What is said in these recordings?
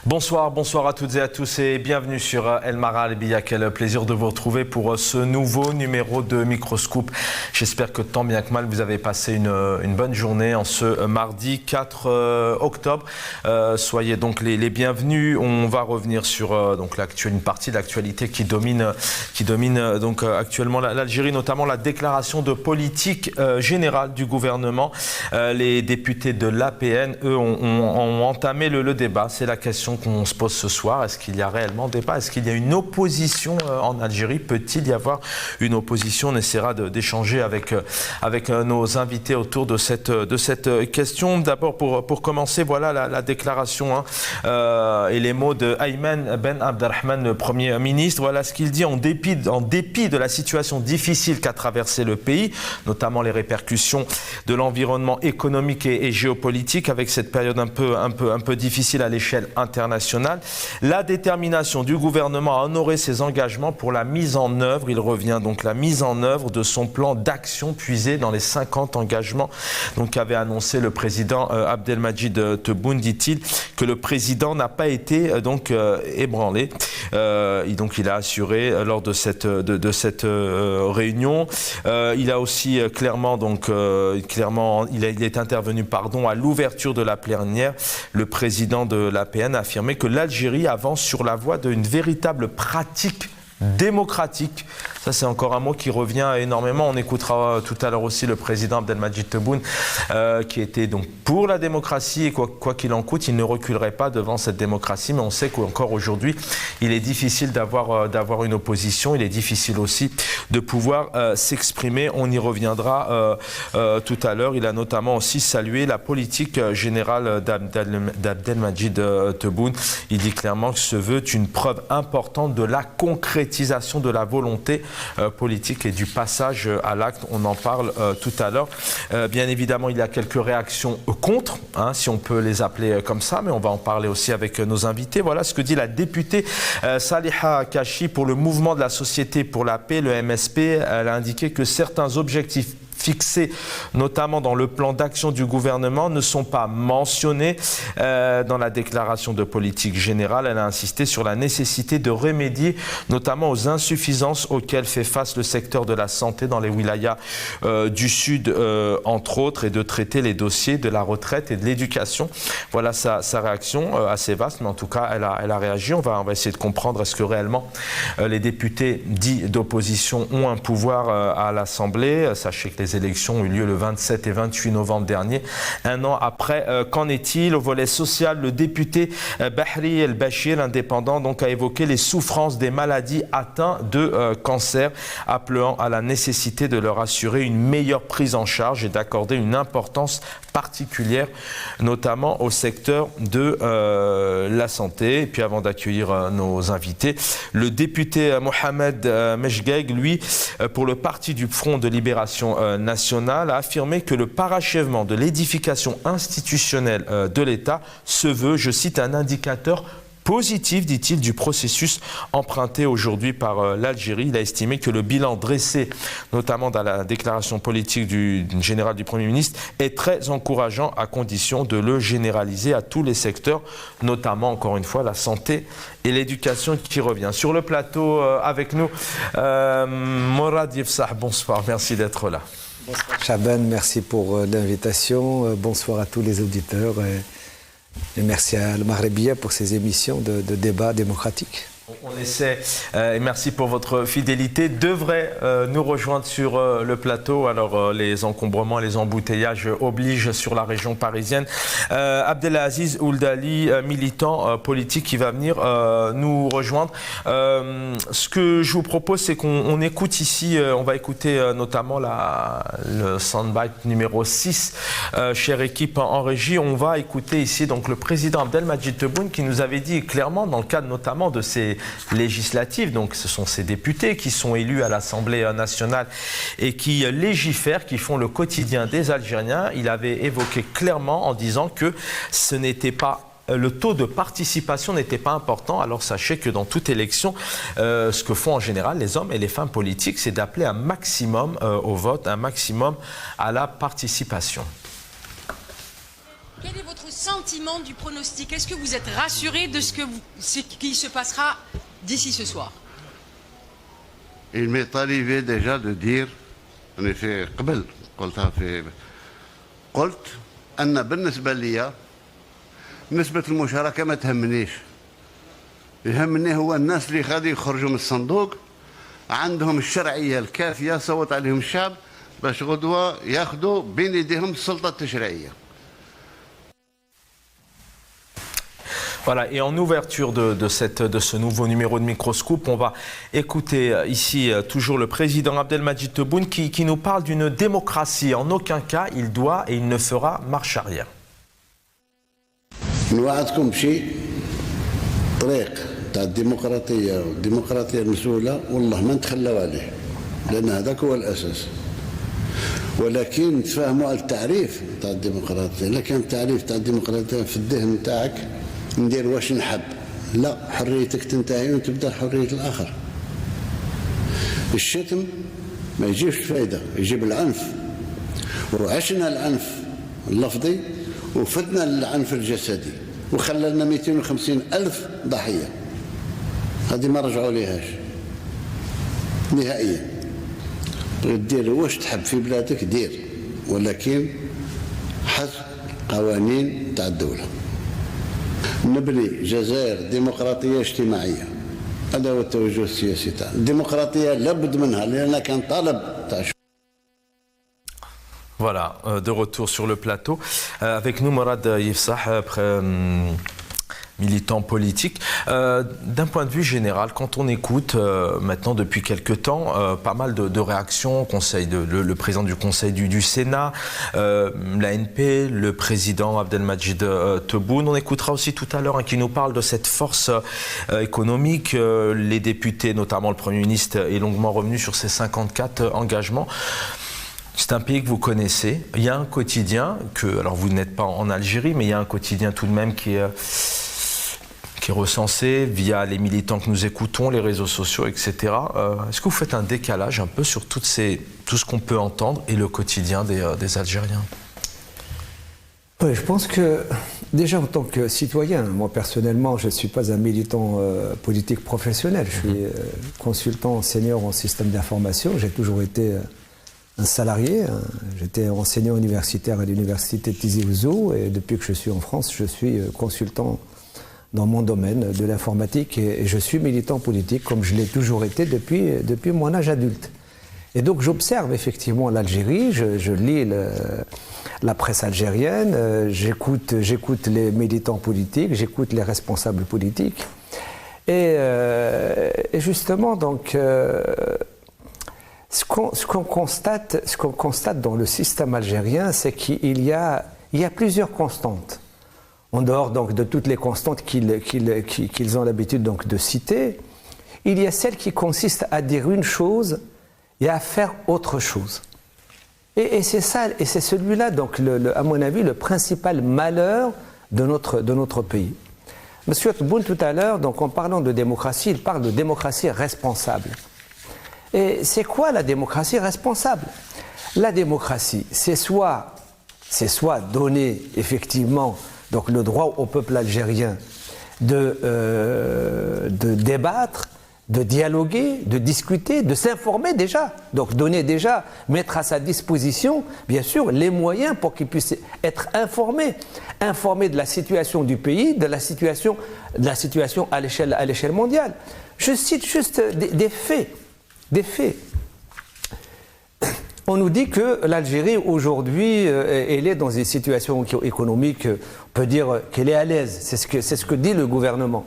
Bonsoir à toutes et à tous et bienvenue sur El Mara Al-Biya. Quel plaisir de vous retrouver pour ce nouveau numéro de Microscoop. J'espère que tant bien que mal vous avez passé une bonne journée en ce mardi 4 octobre. Soyez donc les bienvenus. On va revenir sur donc une partie de l'actualité qui domine donc actuellement l'Algérie, notamment la déclaration de politique générale du gouvernement. Les députés de l'APN, eux, ont entamé le débat. C'est la question qu'on se pose ce soir. Est-ce qu'il y a réellement débat? Est-ce qu'il y a une opposition en Algérie? Peut-il y avoir une opposition? On essaiera d'échanger avec nos invités autour de cette question. D'abord, pour commencer, voilà la déclaration et les mots de Ayman Ben Abdelrahman, le Premier ministre. Voilà ce qu'il dit en dépit de la situation difficile qu'a traversé le pays, notamment les répercussions de l'environnement économique et géopolitique avec cette période un peu difficile à l'échelle internationale. La détermination du gouvernement à honorer ses engagements pour la mise en œuvre, il revient donc la mise en œuvre de son plan d'action puisé dans les 50 engagements qu'avait annoncé le président Abdelmadjid Tebboune, dit-il, que le président n'a pas été ébranlé. Il a assuré lors de cette réunion. Il a aussi il est intervenu à l'ouverture de la plénière. Le président de l'APN a affirmé que l'Algérie avance sur la voie d'une véritable pratique démocratique. Ça, c'est encore un mot qui revient énormément. On écoutera tout à l'heure aussi le président Abdelmadjid Tebboune qui était donc pour la démocratie et quoi qu'il en coûte, il ne reculerait pas devant cette démocratie. Mais on sait qu'encore aujourd'hui, il est difficile d'avoir une opposition. Il est difficile aussi de pouvoir s'exprimer. On y reviendra tout à l'heure. Il a notamment aussi salué la politique générale d'Abdelmadjid Tebboune. Il dit clairement que ce vœu est une preuve importante de la concrétisation de la volonté politique et du passage à l'acte. On en parle tout à l'heure. Bien évidemment, il y a quelques réactions contre, si on peut les appeler comme ça, mais on va en parler aussi avec nos invités. Voilà ce que dit la députée Saliha Kachi pour le mouvement de la société pour la paix, le MSP. Elle a indiqué que certains objectifs fixés notamment dans le plan d'action du gouvernement ne sont pas mentionnés dans la déclaration de politique générale. Elle a insisté sur la nécessité de remédier notamment aux insuffisances auxquelles fait face le secteur de la santé dans les wilayas du Sud, entre autres, et de traiter les dossiers de la retraite et de l'éducation. Voilà sa réaction, assez vaste, mais en tout cas, elle a réagi. On va essayer de comprendre est-ce que réellement les députés dits d'opposition ont un pouvoir à l'Assemblée. Sachez que les élections ont eu lieu le 27 et 28 novembre dernier. Un an après, qu'en est-il? Au volet social, le député Bahri El Bachir, indépendant, a évoqué les souffrances des maladies atteints de cancer, appelant à la nécessité de leur assurer une meilleure prise en charge et d'accorder une importance particulière, notamment au secteur de la santé. Et puis avant d'accueillir nos invités, le député Mohamed Mejgeg, lui, pour le Parti du Front de Libération Nationale, a affirmé que le parachèvement de l'édification institutionnelle de l'État se veut, je cite, un indicateur positif, dit-il, du processus emprunté aujourd'hui par l'Algérie. Il a estimé que le bilan dressé, notamment dans la déclaration politique générale du Premier ministre, est très encourageant à condition de le généraliser à tous les secteurs, notamment, encore une fois, la santé et l'éducation qui revient. Sur le plateau avec nous, Morad Yefsah, bonsoir, merci d'être là. Bonsoir Chaban, merci pour l'invitation. Bonsoir à tous les auditeurs. Et merci à Al Mara Al-Biya pour ces émissions de débat démocratique. On essaie, et merci pour votre fidélité, devrait nous rejoindre sur le plateau. Alors les encombrements, les embouteillages obligent sur la région parisienne. Abdelaziz Ouldali, militant politique qui va venir nous rejoindre. Ce que je vous propose, c'est qu'on écoute ici, on va écouter notamment le soundbite numéro 6, chère équipe en régie. On va écouter ici donc le président Abdelmadjid Tebboune qui nous avait dit clairement, dans le cadre notamment de ces législatives, donc ce sont ces députés qui sont élus à l'Assemblée nationale et qui légifèrent, qui font le quotidien des Algériens. Il avait évoqué clairement en disant que ce n'était pas le taux de participation n'était pas important. Alors sachez que dans toute élection, ce que font en général les hommes et les femmes politiques, c'est d'appeler un maximum au vote, un maximum à la participation. Quel est votre sentiment du pronostic? Est-ce que vous êtes rassuré de ce qui se passera d'ici ce soir? Il m'est arrivé déjà de dire, en effet, قلت أن بالنسبة لي نسبة المشاركة ما تهمنيش. يهمني هو الناس اللي غادي يخرجوا من الصندوق عندهم الشرعية الكافية صوت عليهم الشعب باش غدوة ياخذوا بين يديهم السلطة التشريعية. Voilà, et en ouverture de ce nouveau numéro de Microscope, on va écouter ici toujours le président Abdelmadjid Tebboune qui nous parle d'une démocratie. En aucun cas, il doit et il ne fera marche arrière. نوعدكم بشيء طريق تاع الديمقراطية المسؤولة والله ما نتخلوا عليه لأن هذاك هو الأساس. ولكن نتفاهموا على التعريف تاع الديمقراطية. لكن التعريف تاع الديمقراطية في الذهن تاعك ندير واش نحب، لا، حريتك تنتهي وتبدا حرية الآخر. الشتم ما يجيبش فايدة، يجيب العنف، وعشنا العنف اللفظي وفتنا العنف الجسدي وخللنا 250 ألف ضحية. هذه ما رجعوا ليهاش نهائيا. دير واش تحب في بلادك دير، ولكن حسب قوانين تاع الدولة. نبني جزائر ديمقراطية اجتماعية، هذا هو التوجه السياسي تاعنا. الديمقراطية لابد منها لأنها كان طالب تاع. Voilà, de retour sur le plateau. Avec nous, Morad Yefsah, militant politique. D'un point de vue général, quand on écoute maintenant depuis quelques temps pas mal de réactions, le président du Conseil du Sénat, l'ANP, le président Abdelmadjid Tebboune, on écoutera aussi tout à l'heure qui nous parle de cette force économique. Les députés, notamment le Premier ministre, est longuement revenu sur ces 54 engagements. C'est un pays que vous connaissez. Il y a un quotidien alors vous n'êtes pas en Algérie, mais il y a un quotidien tout de même qui est recensé via les militants que nous écoutons, les réseaux sociaux, etc. Est-ce que vous faites un décalage un peu sur tout ce qu'on peut entendre et le quotidien des Algériens? Oui, je pense que déjà en tant que citoyen, moi personnellement, je ne suis pas un militant politique professionnel. Je suis consultant senior en système d'information. J'ai toujours été un salarié. J'étais enseignant universitaire à l'université de Tizi Ouzou et depuis que je suis en France, je suis consultant dans mon domaine de l'informatique et je suis militant politique comme je l'ai toujours été depuis mon âge adulte. Et donc j'observe effectivement l'Algérie, je lis la presse algérienne, j'écoute les militants politiques, j'écoute les responsables politiques. Et justement, donc, ce qu'on constate dans le système algérien, c'est qu'il y a plusieurs constantes. En dehors donc de toutes les constantes qu'ils ont l'habitude donc de citer, il y a celle qui consiste à dire une chose et à faire autre chose. Et c'est ça, et c'est celui-là donc à mon avis le principal malheur de notre pays. Monsieur Tebboune tout à l'heure, donc en parlant de démocratie, il parle de démocratie responsable. Et c'est quoi la démocratie responsable? La démocratie, c'est soit donner effectivement donc le droit au peuple algérien de débattre, de dialoguer, de discuter, de s'informer déjà. Donc mettre à sa disposition, bien sûr, les moyens pour qu'il puisse être informé de la situation du pays, de la situation à l'échelle mondiale. Je cite juste des faits. On nous dit que l'Algérie aujourd'hui, elle est dans une situation économique, on peut dire qu'elle est à l'aise, c'est ce que dit le gouvernement.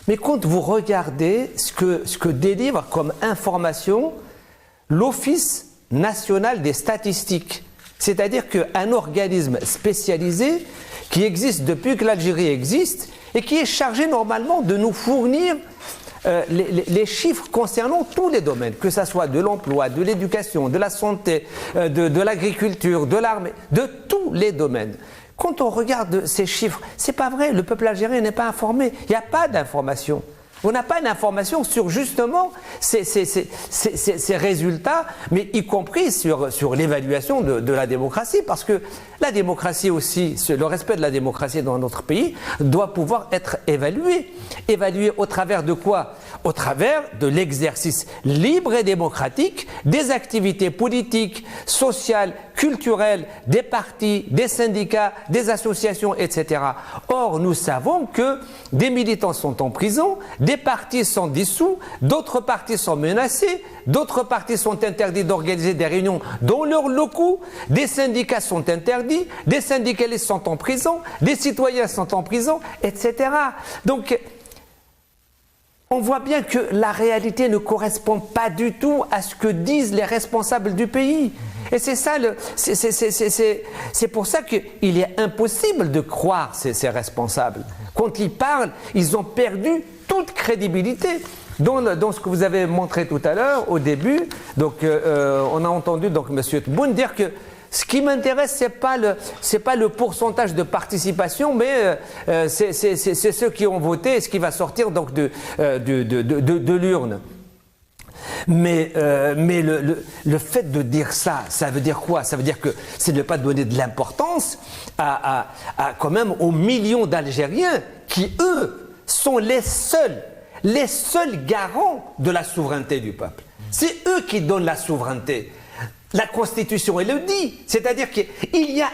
Mais quand vous regardez ce que délivre comme information l'Office national des statistiques, c'est-à-dire qu'un organisme spécialisé qui existe depuis que l'Algérie existe et qui est chargé normalement de nous fournir les chiffres concernant tous les domaines, que ce soit de l'emploi, de l'éducation, de la santé, de l'agriculture, de l'armée, de tous les domaines. Quand on regarde ces chiffres, c'est pas vrai, le peuple algérien n'est pas informé, il n'y a pas d'information. On n'a pas d'informations sur justement ces résultats, mais y compris sur l'évaluation de la démocratie, parce que la démocratie aussi, le respect de la démocratie dans notre pays doit pouvoir être évalué. Évalué au travers de quoi? Au travers de l'exercice libre et démocratique des activités politiques, sociales, culturelles, des partis, des syndicats, des associations, etc. Or, nous savons que des militants sont en prison, des partis sont dissous, d'autres partis sont menacés, d'autres partis sont interdits d'organiser des réunions dans leurs locaux, des syndicats sont interdits, des syndicalistes sont en prison, des citoyens sont en prison, etc. Donc, on voit bien que la réalité ne correspond pas du tout à ce que disent les responsables du pays. Et c'est ça, c'est pour ça qu'il est impossible de croire ces responsables. Quand ils parlent, ils ont perdu toute crédibilité. Dans ce que vous avez montré tout à l'heure, au début, donc, on a entendu donc, M. Tebboune dire que ce qui m'intéresse, c'est pas le pourcentage de participation, mais c'est ceux qui ont voté et ce qui va sortir donc de l'urne. Mais le fait de dire ça veut dire quoi? Ça veut dire que c'est de ne pas donner de l'importance à quand même aux millions d'Algériens qui, eux, sont les seuls garants de la souveraineté du peuple. C'est eux qui donnent la souveraineté. La Constitution, elle le dit. C'est-à-dire qu'il y a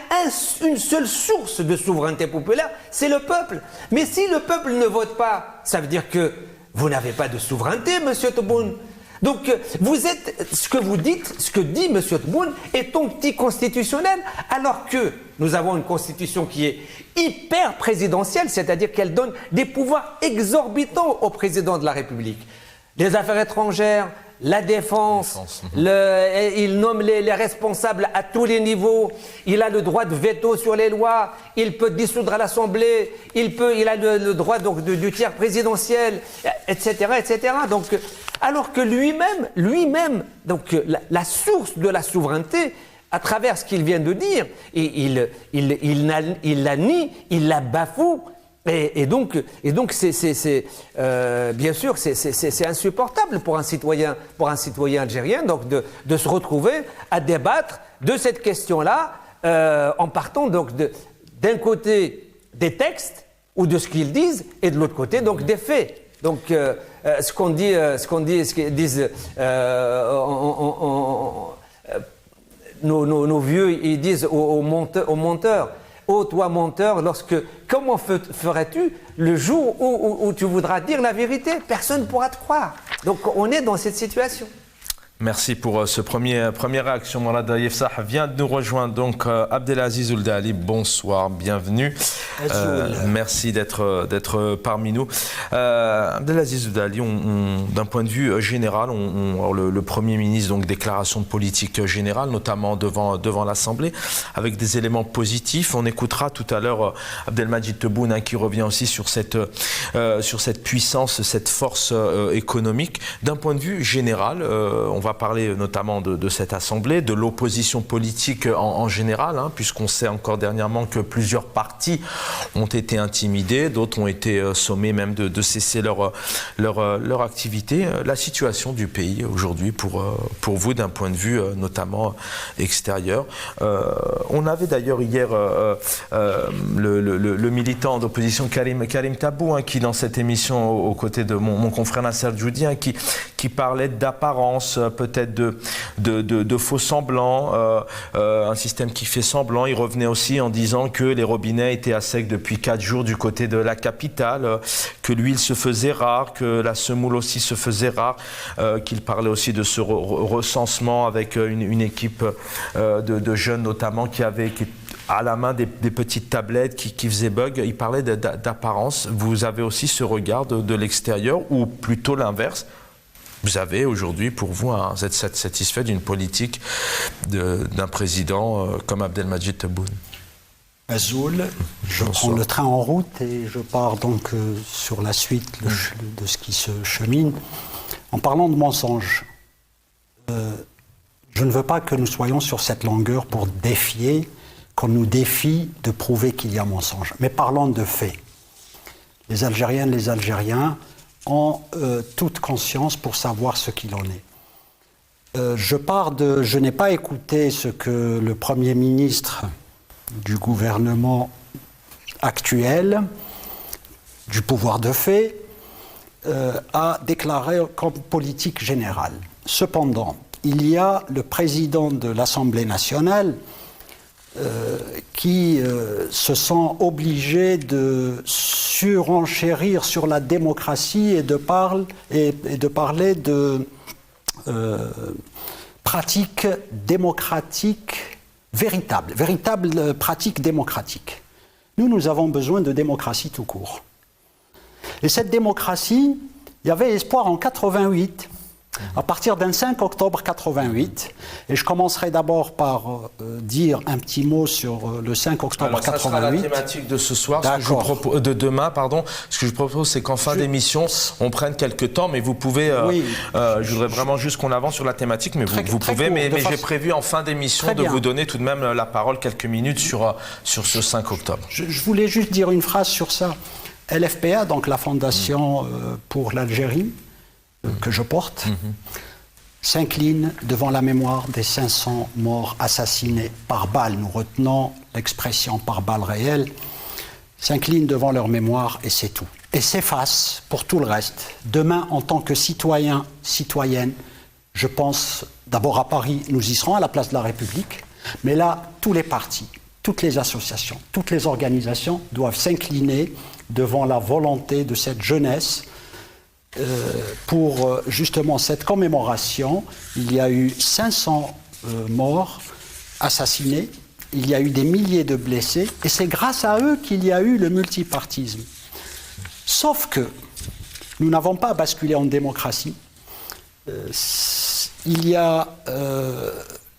une seule source de souveraineté populaire, c'est le peuple. Mais si le peuple ne vote pas, ça veut dire que vous n'avez pas de souveraineté, M. Tebboune. Donc, vous êtes, ce que vous dites, ce que dit M. Tebboune est anticonstitutionnel, alors que nous avons une constitution qui est hyper présidentielle, c'est-à-dire qu'elle donne des pouvoirs exorbitants au président de la République. Les affaires étrangères, la défense, il nomme les responsables à tous les niveaux, il a le droit de veto sur les lois, il peut dissoudre à l'Assemblée, il a le droit donc, du tiers présidentiel, etc., etc. Donc, alors que lui-même, donc la source de la souveraineté, à travers ce qu'il vient de dire, il la nie, il la bafoue. Et donc, bien sûr, c'est insupportable pour un citoyen algérien donc de se retrouver à débattre de cette question-là en partant donc d'un côté des textes ou de ce qu'ils disent et de l'autre côté donc des faits. Donc, ce qu'ils disent nos vieux, ils disent aux menteurs. Oh, toi, menteur, comment ferais-tu le jour où tu voudras dire la vérité? Personne ne pourra te croire. Donc, on est dans cette situation. Merci pour ce première réaction. Mourad Yefsah vient de nous rejoindre. Donc, Abdelaziz Ould Ali, bonsoir, bienvenue. Merci d'être parmi nous. Abdelaziz Ould Ali, d'un point de vue général, le Premier ministre, donc déclaration de politique générale, notamment devant l'Assemblée, avec des éléments positifs. On écoutera tout à l'heure Abdelmadjid Tebboune qui revient aussi sur cette puissance, cette force économique. D'un point de vue général, on va parler notamment de cette Assemblée, de l'opposition politique en général, puisqu'on sait encore dernièrement que plusieurs partis ont été intimidés, d'autres ont été sommés même de cesser leur activité. La situation du pays aujourd'hui pour vous d'un point de vue notamment extérieur. On avait d'ailleurs hier le militant d'opposition Karim Tabou qui dans cette émission aux côtés de mon confrère Nasser Djoudi qui parlait d'apparence, peut-être de faux semblants, un système qui fait semblant. Il revenait aussi en disant que les robinets étaient à sec depuis 4 jours du côté de la capitale, que l'huile se faisait rare, que la semoule aussi se faisait rare, qu'il parlait aussi de ce recensement avec une équipe de jeunes notamment qui à la main des petites tablettes qui faisaient bug. Il parlait d'apparence. Vous avez aussi ce regard de l'extérieur ou plutôt l'inverse? Vous avez aujourd'hui, pour vous, vous êtes satisfait d'une politique d'un président comme Abdelmadjid Tebboune? Azoul, je prends le train en route et je pars donc sur la suite de ce qui se chemine. En parlant de mensonges, je ne veux pas que nous soyons sur cette longueur pour qu'on nous défie de prouver qu'il y a mensonge. Mais parlons de faits. Les Algériennes, les Algériens en toute conscience pour savoir ce qu'il en est. Je n'ai pas écouté ce que le Premier ministre du gouvernement actuel, du pouvoir de fait, a déclaré comme politique générale. Cependant, il y a le président de l'Assemblée nationale qui se sent obligé de surenchérir sur la démocratie et de parler de pratiques démocratiques véritables pratiques démocratiques. Nous avons besoin de démocratie tout court. Et cette démocratie, il y avait espoir en 88, à partir d'un 5 octobre 88. Et je commencerai d'abord par dire un petit mot sur le 5 octobre 88. Ça sera la thématique de ce soir, de demain, pardon. Ce que je propose, c'est qu'en fin d'émission, on prenne quelques temps, mais vous pouvez... je voudrais vraiment juste qu'on avance sur la thématique, mais vous pouvez. Mais j'ai prévu en fin d'émission de vous donner tout de même la parole quelques minutes sur ce 5 octobre. Je voulais juste dire une phrase sur ça. LFPA, donc la Fondation pour l'Algérie, que je porte, s'incline devant la mémoire des 500 morts assassinés par balle. Nous retenons l'expression par balle réelle. S'incline devant leur mémoire et c'est tout. Et s'efface pour tout le reste. Demain, en tant que citoyens, citoyennes, je pense d'abord à Paris, nous y serons à la place de la République, mais là, tous les partis, toutes les associations, toutes les organisations doivent s'incliner devant la volonté de cette jeunesse. Pour justement cette commémoration, il y a eu 500 morts assassinés, il y a eu des milliers de blessés, et c'est grâce à eux qu'il y a eu le multipartisme. Sauf que nous n'avons pas basculé en démocratie. Il y a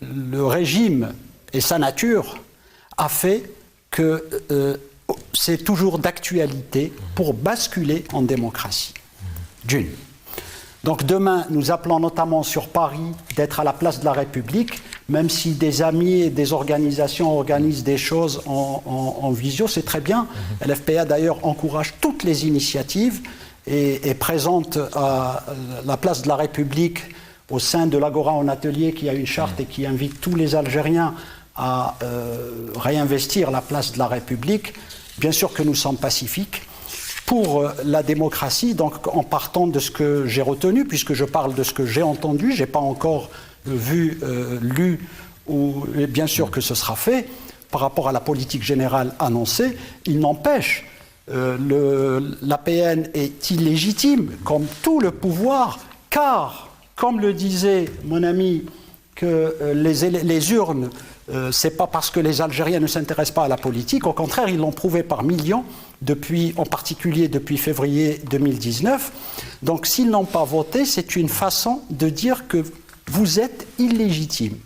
le régime et sa nature a fait que c'est toujours d'actualité pour basculer en démocratie. D'une. Donc demain, nous appelons notamment sur Paris d'être à la place de la République, même si des amis et des organisations organisent des choses en visio, c'est très bien. LFPA d'ailleurs encourage toutes les initiatives et présente à la place de la République au sein de l'Agora en atelier qui a une charte et qui invite tous les Algériens à réinvestir la place de la République. Bien sûr que nous sommes pacifiques. Pour la démocratie, donc en partant de ce que j'ai retenu, puisque je parle de ce que j'ai entendu, je n'ai pas encore vu, lu, ou bien sûr que ce sera fait, par rapport à la politique générale annoncée, il n'empêche, l'APN est illégitime, comme tout le pouvoir, car, comme le disait mon ami, que les urnes, c'est pas parce que les Algériens ne s'intéressent pas à la politique, au contraire, ils l'ont prouvé par millions, en particulier depuis février 2019. Donc s'ils n'ont pas voté, c'est une façon de dire que vous êtes illégitime.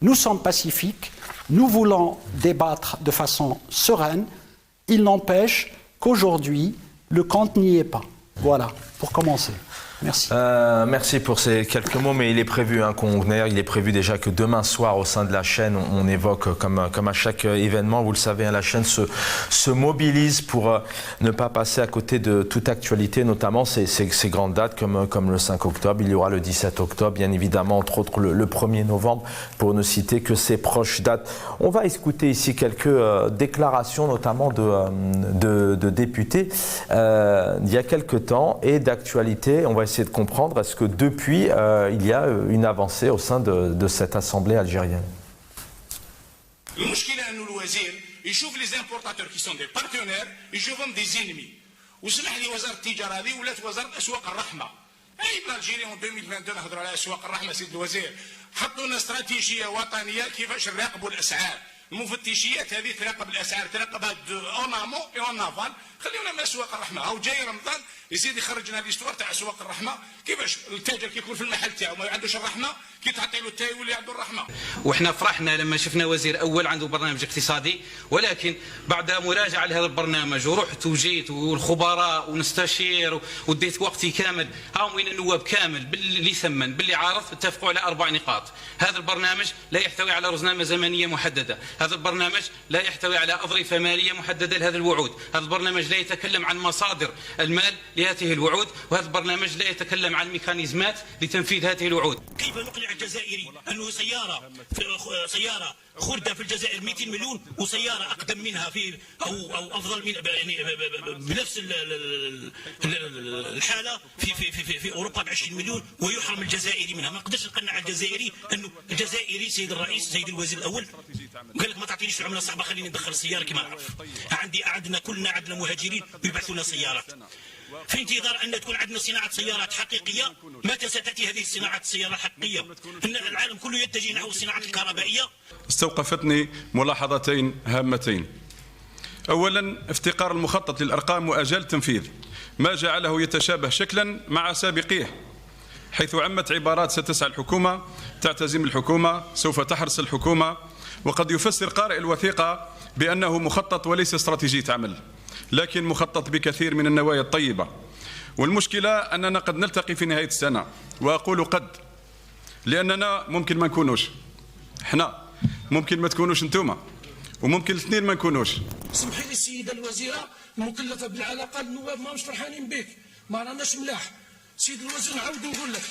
Nous sommes pacifiques, nous voulons débattre de façon sereine, il n'empêche qu'aujourd'hui, le compte n'y est pas. Voilà, pour commencer. Merci. Merci pour ces quelques mots, mais il est prévu il est prévu déjà que demain soir au sein de la chaîne, on évoque comme à chaque événement, vous le savez, la chaîne se mobilise pour ne pas passer à côté de toute actualité, notamment ces grandes dates comme le 5 octobre, il y aura le 17 octobre, bien évidemment, entre autres le 1er novembre, pour ne citer que ces proches dates. On va écouter ici quelques déclarations, notamment de députés, il y a quelques temps, et d'actualité. On va essayer de comprendre, est-ce que depuis, il y a une avancée au sein de cette assemblée algérienne. المشكلة انه الوزير يشوف لي زامبورتاتور كي سون دي بارتنير يشوفهم دي زينمي وسمح لي وزاره التجاره هذه ولات وزاره اسواق الرحمه اي بالجيري 2022 نهضروا على اسواق الرحمه سيد الوزير حطوا لنا استراتيجيه وطنيه كيفاش نراقبوا الاسعار المفتشيات هذه تراقب الاسعار تراقبها اون امون اي اون افال خليونا من اسواق الرحمه هاو جاي رمضان يزيد يخرج لنا ليستوار تاع اسواق الرحمه كيفاش التاجر كيكون في المحل تاعو ما عندوش الرحمه كي تعطي له التاي يولي عنده الرحمه. واحنا فرحنا لما شفنا وزير اول عنده برنامج اقتصادي، ولكن بعد مراجعه لهذا البرنامج ورحت وجيت والخبراء ونستشير وديت وقتي كامل، هاهم وين النواب كامل باللي ثمن باللي عارض اتفقوا على 4 نقاط. هذا البرنامج لا يحتوي على رزنامه زمنيه محدده، هذا البرنامج لا يحتوي على أظرفة مالية محددة لهذه الوعود. هذا البرنامج لا يتكلم عن مصادر المال لهذه الوعود، وهذا البرنامج لا يتكلم عن ميكانيزمات لتنفيذ هذه الوعود. كيف نقنع الجزائري أنه سيارة خردة في الجزائر 200 مليون وسيارة أقدم منها أو أفضل من يعني بنفس الحالة في أوروبا ب 20 مليون ويحرم الجزائري منها؟ ما نقدرش نقنع الجزائري أنه الجزائري سيد الرئيس سيد الوزير الأول قال لك ما تعطينيش العملة صعبة خليني ندخل السيارة كما نعرف. كلنا عندنا مهاجرين ويبعثوا لنا سيارات. في انتظار أن تكون عندنا صناعة سيارات حقيقية. متى ستأتي هذه الصناعة السيارة الحقيقية؟ أن العالم كله يتجه نحو الصناعة الكهربائية. استوقفتني ملاحظتين هامتين. أولا افتقار المخطط للأرقام وأجال التنفيذ، ما جعله يتشابه شكلا مع سابقيه، حيث عمت عبارات ستسعى الحكومة، تعتزم الحكومة، سوف تحرص الحكومة، وقد يفسر قارئ الوثيقة بأنه مخطط وليس استراتيجية عمل، لكن مخطط بكثير من النوايا الطيبة. والمشكلة أننا قد نلتقي في نهاية السنة، وأقول قد لأننا ممكن ما نكونوش احنا، ممكن ما تكونوش انتوما، وممكن الاثنين ما نكونوش. سمحي لي السيدة الوزيرة المكلفة بالعلاقة النواب ما مش فرحانين بك، ما راناش ملاح. سيد الوزير نعاود نقول لك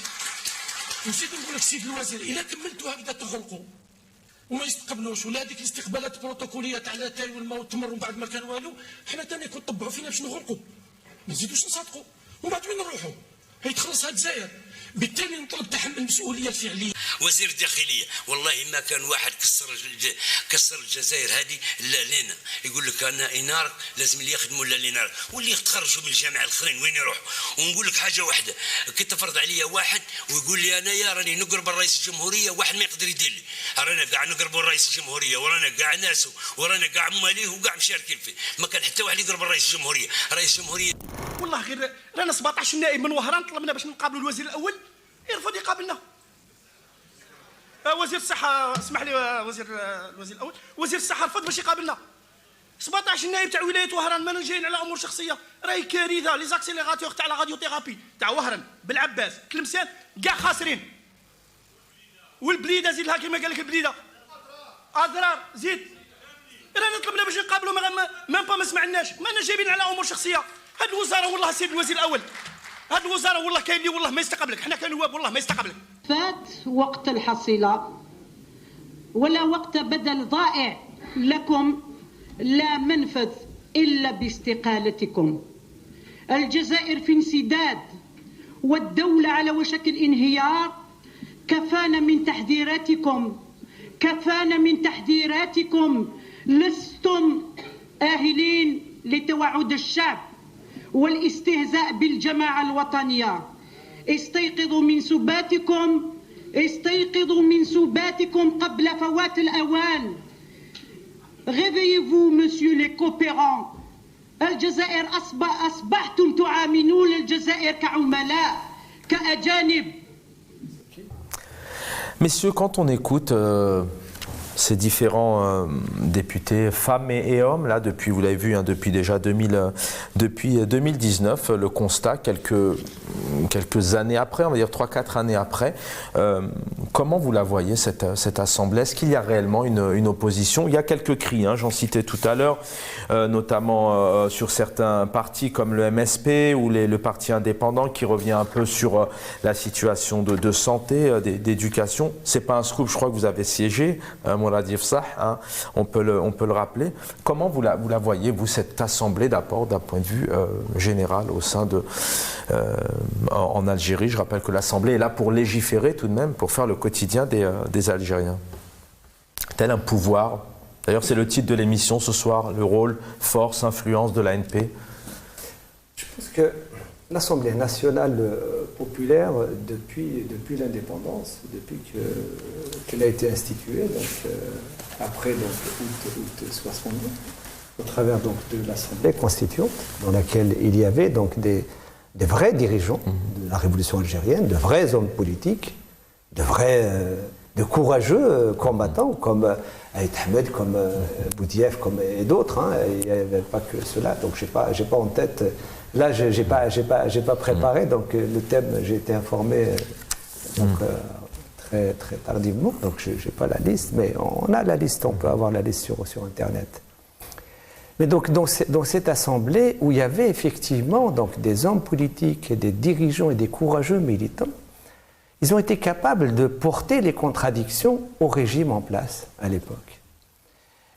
سيد الوزير إذا كملتوا هكذا تغلقوا وما يستقبلوش ولا هذيك الاستقبالات البروتوكوليه تاع الاتاي والماء والتمر ومن بعد ما كان والو، حنا تاني يكون طبعوا فينا باش نغلقوا ما نزيدوش نصادقوا ومن بعد وين نروحوا؟ هي تخلصها الجزائر. بالتالي نطلب تحمل المسؤوليه الفعليه. وزير الداخليه والله ما كان واحد كسر الجزائر هذه لنا، يقول لك انا انارك لازم اللي يخدموا لنا واللي يتخرجوا من الجامعه الاخرين وين يروحوا. ونقول لك حاجه واحده، كي تفرض عليا واحد ويقول لي انا يا راني نقرب الرئيس الجمهوريه، واحد ما يقدر يدير لي، رانا كاع نقربوا الرئيس الجمهوريه ورانا كاع ناسه ورانا كاع ماليه وكاع مشاركين فيه، ما كان حتى واحد يقرب الرئيس الجمهوريه. رئيس الجمهوريه والله غير رانا 17 نائب من وهران طلبنا باش نقابلوا الوزير الاول يرفض يقابلنا. وزير الصحه اسمح لي الوزير الاول، وزير الصحه رفض باش يقابلنا. 17 نائب تاع ولايه وهران مانا جايين على امور شخصيه، راهي كارثه. لي زاكسيليغاتور تاع لا راديوثيرابي تاع وهران بالعباس تلمسان كاع خاسرين، والبليده زيد لها كيما قال لك البليده اضرار زيد. رانا طلبنا باش نقابلوا ما سمعناش، مانا جايبين على امور شخصيه. هاد الوزاره والله السيد الوزير الاول، هاد الوزاره والله كاين اللي والله ما يستقبلك، حنا كنواب والله ما يستقبلك. فات وقت الحصيله ولا وقت بدل ضائع لكم، لا منفذ الا باستقالتكم. الجزائر في انسداد والدوله على وشك الانهيار. كفانا من تحذيراتكم، لستم آهلين لتوعد الشعب والاستهزاء بالجماعة الوطنية. استيقظوا من سباتكم قبل فوات الأوان. Réveillez-vous, monsieur les coopérants. الجزائر أصبحتم تعاملون الجزائر كعملاء، كأجانب. Messieurs, quand on écoute ces différents députés, femmes et hommes, là, depuis, vous l'avez vu, hein, depuis déjà 2019, le constat, quelques années après, on va dire 3-4 années après, comment vous la voyez, cette Assemblée? Est-ce qu'il y a réellement une opposition? Il y a quelques cris, hein, j'en citais tout à l'heure, notamment sur certains partis comme le MSP ou le parti indépendant qui revient un peu sur la situation de santé, d'éducation. C'est pas un scoop, je crois que vous avez siégé, Mourad Yefsah, hein, on peut le rappeler. Comment vous la voyez, vous, cette Assemblée, d'abord, d'un point de vue général au sein de... en Algérie, je rappelle que l'Assemblée est là pour légiférer tout de même, pour faire le quotidien des Algériens. Tel un pouvoir. D'ailleurs, c'est le titre de l'émission ce soir, le rôle, force, influence de l'ANP. Je pense que l'Assemblée nationale populaire, depuis l'indépendance, depuis qu'elle a été instituée, donc, après août 62, au travers donc, de l'Assemblée constituante, dans laquelle il y avait donc des vrais dirigeants de la révolution algérienne, de vrais hommes politiques, de courageux combattants comme Aït Ahmed, comme Boudief, et d'autres. Hein, il n'y avait pas que cela. Donc j'ai pas en tête. Là, j'ai pas préparé. Donc le thème, j'ai été informé très, très tardivement, donc je n'ai pas la liste, mais on a la liste, on peut avoir la liste sur Internet. Mais donc dans cette assemblée où il y avait effectivement donc, des hommes politiques, et des dirigeants et des courageux militants, ils ont été capables de porter les contradictions au régime en place à l'époque.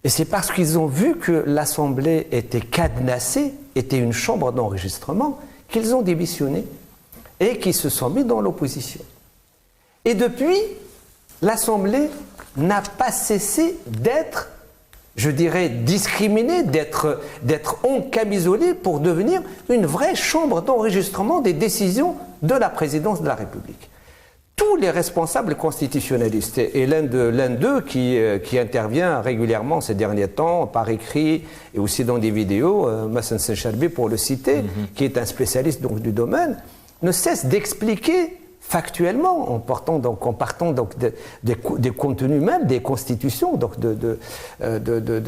Et c'est parce qu'ils ont vu que l'Assemblée était cadenassée, était une chambre d'enregistrement, qu'ils ont démissionné et qu'ils se sont mis dans l'opposition. Et depuis, l'Assemblée n'a pas cessé d'être, je dirais, discriminée, d'être encamisolée pour devenir une vraie chambre d'enregistrement des décisions de la présidence de la République. Tous les responsables constitutionnalistes, et l'un d'eux qui intervient régulièrement ces derniers temps, par écrit et aussi dans des vidéos, Massan Sencharbi pour le citer, qui est un spécialiste donc, du domaine, ne cesse d'expliquer factuellement, en partant des contenus même des constitutions, donc de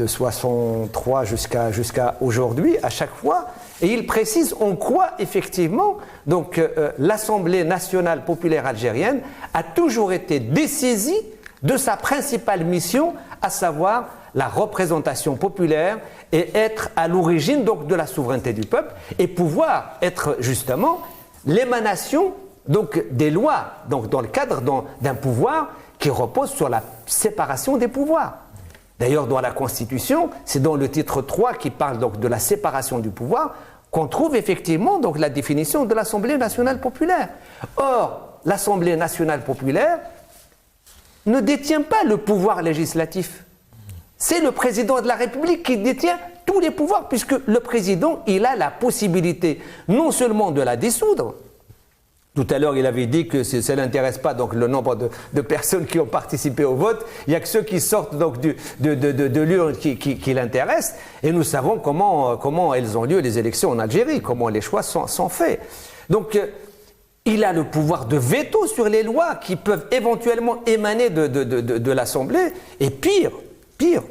63 jusqu'à aujourd'hui, à chaque fois, et il précise en quoi, effectivement, donc, l'Assemblée nationale populaire algérienne a toujours été dessaisie de sa principale mission, à savoir la représentation populaire et être à l'origine donc, de la souveraineté du peuple et pouvoir être justement l'émanation donc, des lois, donc, dans le cadre d'un pouvoir qui repose sur la séparation des pouvoirs. D'ailleurs, dans la Constitution, c'est dans le titre 3 qui parle donc, de la séparation du pouvoir qu'on trouve effectivement donc, la définition de l'Assemblée nationale populaire. Or, l'Assemblée nationale populaire ne détient pas le pouvoir législatif. C'est le président de la République qui détient tous les pouvoirs, puisque le président, il a la possibilité non seulement de la dissoudre. Tout à l'heure, il avait dit que ça n'intéresse pas donc, le nombre de personnes qui ont participé au vote. Il n'y a que ceux qui sortent donc, de l'urne qui l'intéressent. Et nous savons comment elles ont lieu, les élections en Algérie, comment les choix sont faits. Donc, il a le pouvoir de veto sur les lois qui peuvent éventuellement émaner de l'Assemblée. Et pire,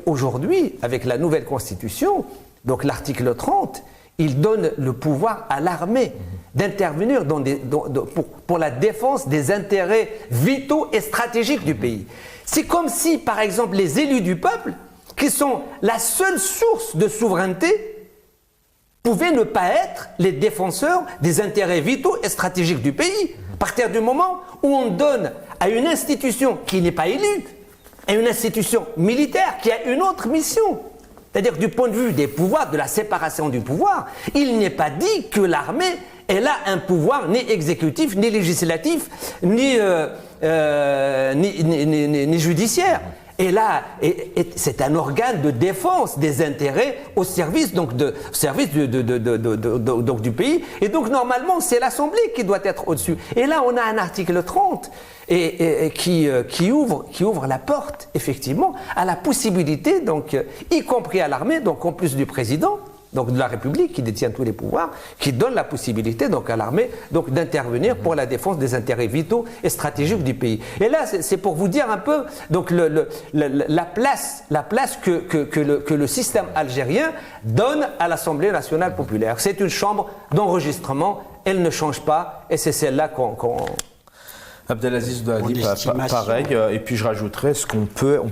aujourd'hui, avec la nouvelle Constitution, donc l'article 30, il donne le pouvoir à l'armée d'intervenir pour la défense des intérêts vitaux et stratégiques du pays. C'est comme si, par exemple, les élus du peuple, qui sont la seule source de souveraineté, pouvaient ne pas être les défenseurs des intérêts vitaux et stratégiques du pays. À partir du moment où on donne à une institution qui n'est pas élue, à une institution militaire qui a une autre mission, c'est-à-dire du point de vue des pouvoirs, de la séparation du pouvoir, il n'est pas dit que l'armée elle a un pouvoir ni exécutif, ni législatif, ni judiciaire. Et là, c'est un organe de défense des intérêts au service, donc du pays. Et donc, normalement, c'est l'Assemblée qui doit être au-dessus. Et là, on a un article 30 qui ouvre la porte, effectivement, à la possibilité, donc, y compris à l'armée, donc en plus du président, donc de la République qui détient tous les pouvoirs, qui donne la possibilité donc à l'armée donc d'intervenir pour la défense des intérêts vitaux et stratégiques du pays. Et là, c'est pour vous dire un peu donc la place que le système algérien donne à l'Assemblée nationale populaire. C'est une chambre d'enregistrement, elle ne change pas, et c'est celle-là qu'on Abdelaziz Douadi, pareil. Et puis je rajouterais, est-ce qu'on peut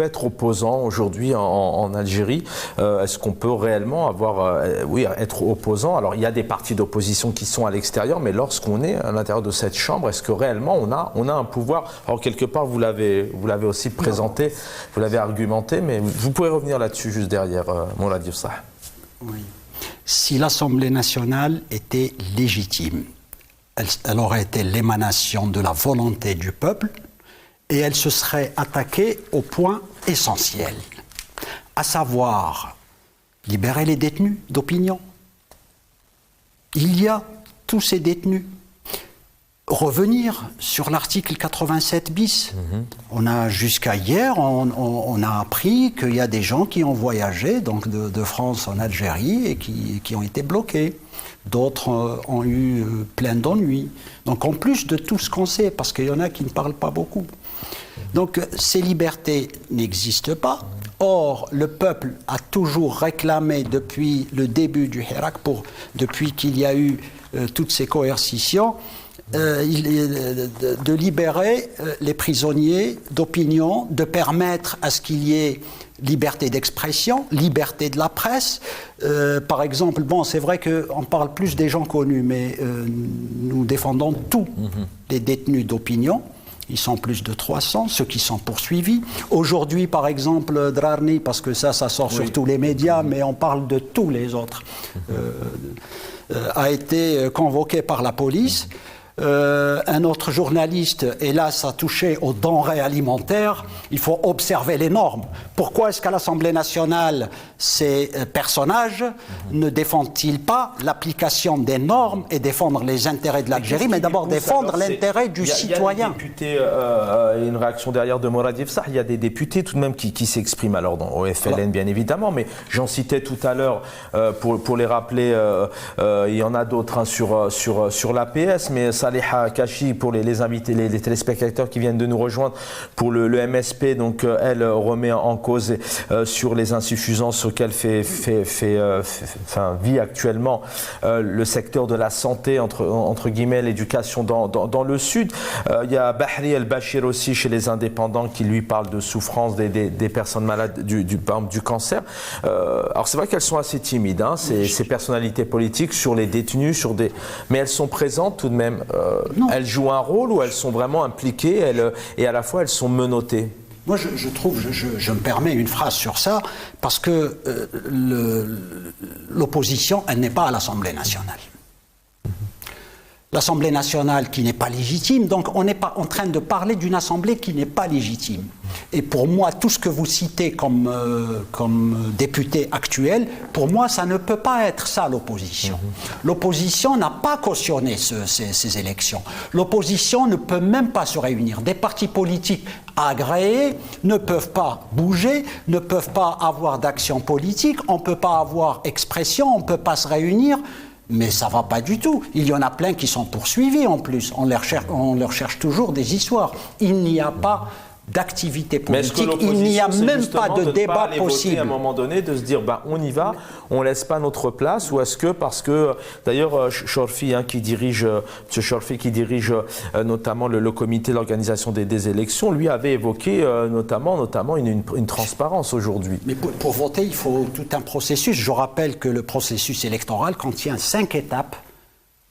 être opposant aujourd'hui en Algérie? Est-ce qu'on peut réellement être opposant? Alors il y a des partis d'opposition qui sont à l'extérieur, mais lorsqu'on est à l'intérieur de cette chambre, est-ce que réellement on a un pouvoir? Alors quelque part, vous l'avez aussi présenté, vous l'avez argumenté, mais vous pouvez revenir là-dessus juste derrière Moula Dioussah. Oui. Si l'Assemblée nationale était légitime, elle aurait été l'émanation de la volonté du peuple et elle se serait attaquée au point essentiel, à savoir libérer les détenus d'opinion. Il y a tous ces détenus. Revenir sur l'article 87 bis. On a jusqu'à hier, on a appris qu'il y a des gens qui ont voyagé donc de France en Algérie et qui ont été bloqués. D'autres ont eu plein d'ennuis. Donc en plus de tout ce qu'on sait, parce qu'il y en a qui ne parlent pas beaucoup. Donc ces libertés n'existent pas. Or, le peuple a toujours réclamé depuis le début du Hirak, depuis qu'il y a eu toutes ces coercitions, de libérer les prisonniers d'opinion, de permettre à ce qu'il y ait liberté d'expression, liberté de la presse. Par exemple, bon, c'est vrai qu'on parle plus des gens connus, mais nous défendons tous les détenus d'opinion. Ils sont plus de 300, ceux qui sont poursuivis. Aujourd'hui, par exemple, Drarni, parce que ça sort sur tous les médias, mais on parle de tous les autres, a été convoqué par la police. Un autre journaliste, et là ça touchait aux denrées alimentaires, il faut observer les normes. Pourquoi est-ce qu'à l'Assemblée nationale, ces personnages ne défendent-ils pas l'application des normes et défendre les intérêts de l'Algérie, mais d'abord défendre l'intérêt du citoyen? Il y a des députés, une réaction derrière de Morad Yefsah, il y a des députés tout de même qui s'expriment, alors au FLN bien évidemment, mais j'en citais tout à l'heure, pour les rappeler, il y en a d'autres hein, sur l'APS, mais Saliha Kachi, pour les invités, les téléspectateurs qui viennent de nous rejoindre, pour le MSP, donc elle remet en cause sur les insuffisances auxquelles vit actuellement le secteur de la santé, entre guillemets, l'éducation dans le sud. Il y a Bahri El-Bachir aussi chez les indépendants qui lui parle de souffrance des personnes malades du cancer. Alors c'est vrai qu'elles sont assez timides, hein, ces personnalités politiques sur les détenus, mais elles sont présentes tout de même. Elles jouent un rôle ou elles sont vraiment impliquées et à la fois elles sont menottées? Moi, je trouve, je me permets une phrase sur ça, parce que l'opposition, elle n'est pas à l'Assemblée nationale. L'Assemblée nationale qui n'est pas légitime, donc on n'est pas en train de parler d'une Assemblée qui n'est pas légitime. Et pour moi, tout ce que vous citez comme député actuel, pour moi, ça ne peut pas être ça l'opposition. L'opposition n'a pas cautionné ces élections. L'opposition ne peut même pas se réunir. Des partis politiques agréés ne peuvent pas bouger, ne peuvent pas avoir d'action politique, on ne peut pas avoir expression, on ne peut pas se réunir. Mais ça ne va pas du tout. Il y en a plein qui sont poursuivis en plus. On leur cherche toujours des histoires. Il n'y a pas d'activité politique, il n'y a même pas de débat possible. À un moment donné, de se dire on y va, on ne laisse pas notre place, ou est-ce que, parce que d'ailleurs Chorfi, hein, M. Chorfi qui dirige notamment le comité de l'organisation des élections, lui avait évoqué notamment une transparence aujourd'hui. Mais pour voter, il faut tout un processus. Je rappelle que le processus électoral contient 5 étapes.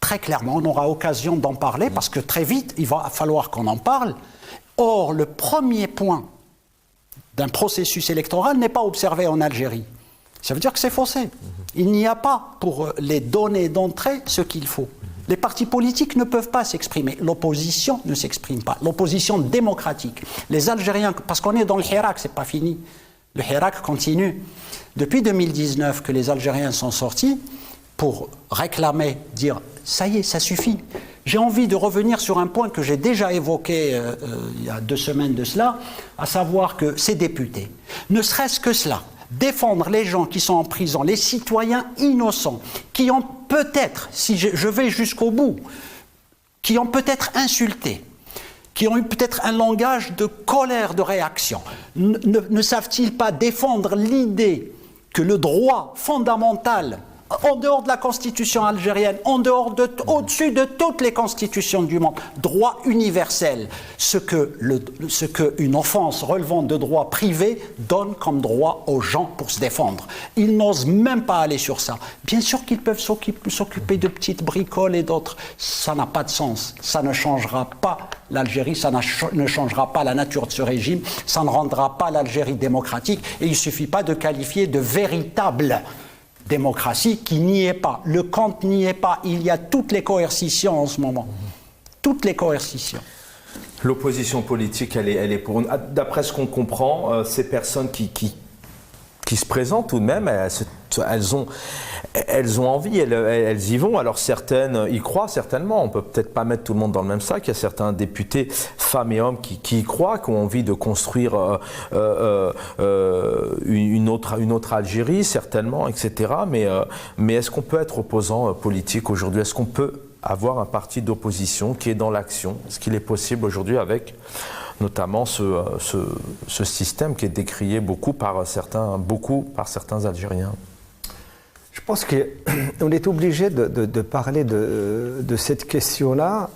Très clairement, on aura occasion d'en parler parce que très vite, il va falloir qu'on en parle. Or, le premier point d'un processus électoral n'est pas observé en Algérie. Ça veut dire que c'est faussé. Il n'y a pas pour les données d'entrée ce qu'il faut. Les partis politiques ne peuvent pas s'exprimer. L'opposition ne s'exprime pas. L'opposition démocratique. Les Algériens, parce qu'on est dans le Hirak, c'est pas fini. Le Hirak continue. Depuis 2019 que les Algériens sont sortis pour réclamer, dire ça y est, ça suffit. J'ai envie de revenir sur un point que j'ai déjà évoqué il y a 2 semaines de cela, à savoir que ces députés, ne serait-ce que cela, défendre les gens qui sont en prison, les citoyens innocents, qui ont peut-être, si je vais jusqu'au bout, qui ont peut-être insulté, qui ont eu peut-être un langage de colère, de réaction, ne savent-ils pas défendre l'idée que le droit fondamental, en dehors de la constitution algérienne, au-dessus de toutes les constitutions du monde, droit universel, ce que une offense relevant de droit privé donne comme droit aux gens pour se défendre. Ils n'osent même pas aller sur ça. Bien sûr qu'ils peuvent s'occuper de petites bricoles et d'autres. Ça n'a pas de sens. Ça ne changera pas l'Algérie, ça ne changera pas la nature de ce régime, ça ne rendra pas l'Algérie démocratique. Et il ne suffit pas de qualifier de véritable démocratie qui n'y est pas. Le compte n'y est pas. Il y a toutes les coercitions en ce moment. Toutes les coercitions. L'opposition politique, elle est pour... D'après ce qu'on comprend, ces personnes qui se présentent tout de même, elles ont envie, elles y vont. Alors certaines y croient certainement. On peut peut-être pas mettre tout le monde dans le même sac. Il y a certains députés, femmes et hommes, qui y croient, qui ont envie de construire une autre Algérie, certainement, etc. Mais est-ce qu'on peut être opposant politique aujourd'hui? Est-ce qu'on peut avoir un parti d'opposition qui est dans l'action? Est-ce qu'il est possible aujourd'hui avec notamment ce système qui est décrié beaucoup par certains Algériens. Je pense qu'on est obligé de parler de cette question-là.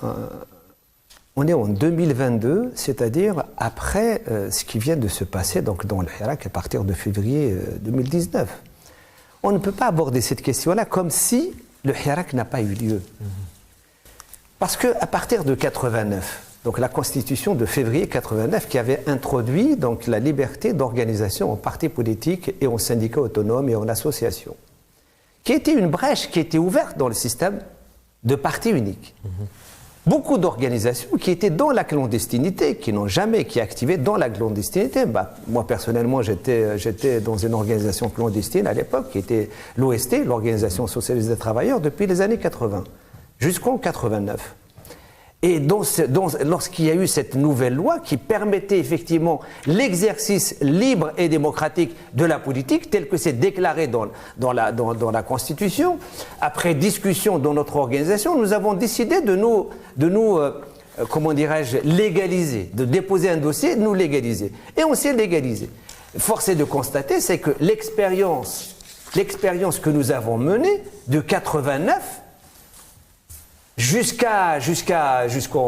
On est en 2022, c'est-à-dire après ce qui vient de se passer donc, dans le Hirak à partir de février 2019. On ne peut pas aborder cette question-là comme si le Hirak n'a pas eu lieu. Parce qu'à partir de 89, donc la constitution de février 89 qui avait introduit donc, la liberté d'organisation en partis politiques et en syndicats autonomes et en associations, qui était une brèche qui était ouverte dans le système de partis uniques. Beaucoup d'organisations qui étaient dans la clandestinité, qui n'ont jamais été activées dans la clandestinité. Moi, personnellement, j'étais dans une organisation clandestine à l'époque, qui était l'OST, l'Organisation Socialiste des Travailleurs, depuis les années 80, jusqu'en 89. Et lorsqu'il y a eu cette nouvelle loi qui permettait effectivement l'exercice libre et démocratique de la politique, tel que c'est déclaré dans la Constitution, après discussion dans notre organisation, nous avons décidé de nous comment dirais-je, légaliser, de déposer un dossier et de nous légaliser. Et on s'est légalisé. Force est de constater, c'est que l'expérience que nous avons menée de 89 jusqu'en